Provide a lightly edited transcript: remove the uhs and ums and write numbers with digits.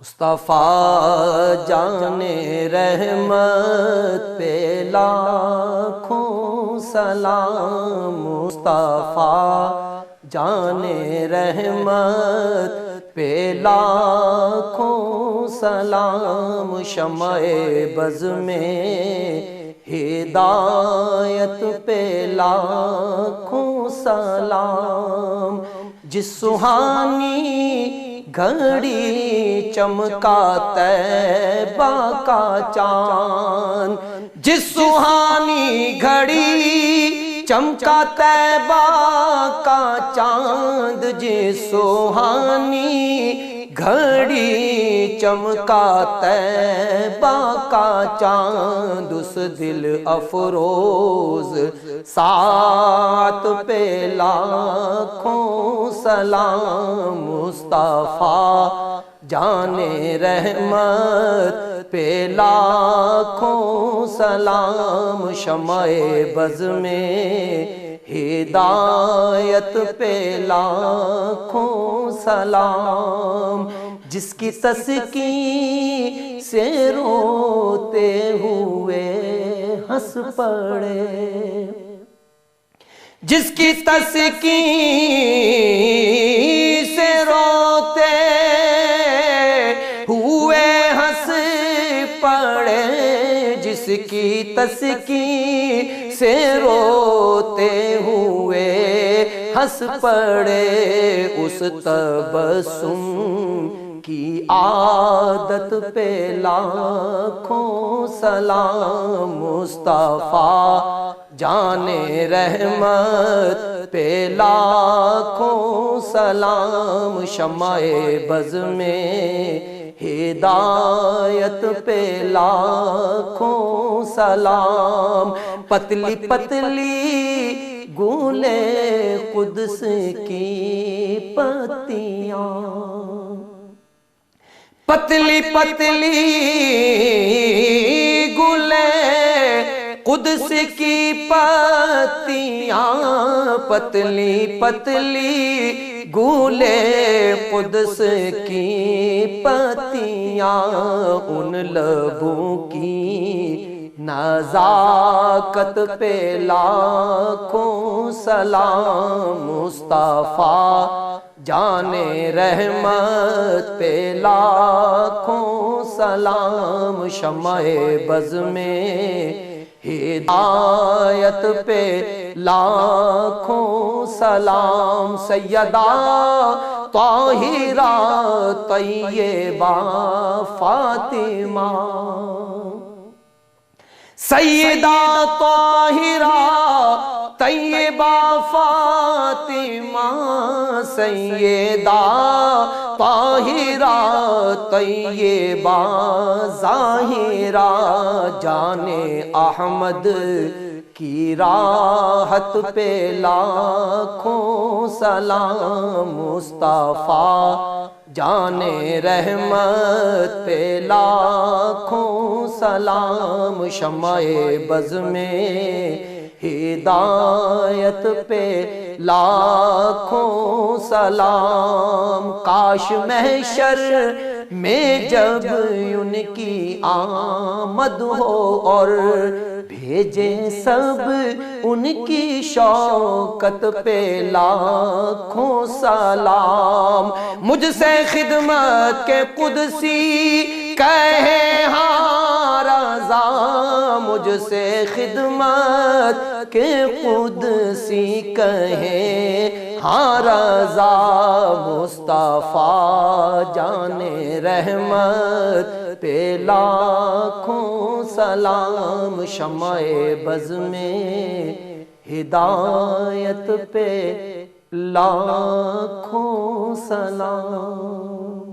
مصطفیٰ جان رحمت پہ لاکھوں سلام، مصطفیٰ جان رحمت پہ لاکھوں سلام، شمع بز میں ہدایت پہ لاکھوں سلام، جس سہانی گھڑی چمکا طیبہ کا چاند، جس سہانی گھڑی چمکا طیبہ کا چاند، جس سہانی گھڑی چمکا طیبہ کا چاند، اس دل افروز ساعت پہ لاکھوں سلام، مصطفیٰ جان رحمت پہ لاکھوں سلام، شمع بز میں ہدایت پہ لاکھوں سلام، جس کی تسکین سے روتے ہوئے ہنس پڑے، جس کی تسکین سے روتے ہوئے ہنس پڑے، جس کی تسکین سے روتے ہوئے ہنس پڑے، اس تبسم کی عادت پہ لاکھوں سلام، مصطفیٰ جان رحمت پہ لاکھوں سلام، شمع بز میں ہدایت پہ لاکھوں سلام، پتلی پتلی گولے قدس کی پتیاں، پتلی پتلی گولے قدس کی پتیاں، پتلی پتلی گولے قدس کی پتیاں، ان لبوں کی نزاکت پہ لاکھوں سلام، مصطفیٰ جان رحمت پہ لاکھوں سلام، شمع بز میں ہدایت پہ لاکھوں سلام، سیدہ طاہرہ طیبہ فاطمہ، سیدہ طاہرہ طیبہ فاطمہ، سیدہ طاہرہ طیبہ ظاہرہ، جان احمد کی راحت پہ لاکھوں سلام، مصطفیٰ جان رحمت پہ لاکھوں سلام، شمع بز میں ہدایت پہ لاکھوں سلام، کاش محشر میں جب ان کی آمد ہو اور بھیجے سب ان کی شوکت پہ لاکھوں سلام، مجھ سے خدمت کے قدسی کہے ہاں رضا، مجھ سے خدمت کے قدسی کہے ہاں رضا، مصطفیٰ جان رحمت پہ لاکھوں سلام، شمع بز میں ہدایت پہ لاکھوں سلام۔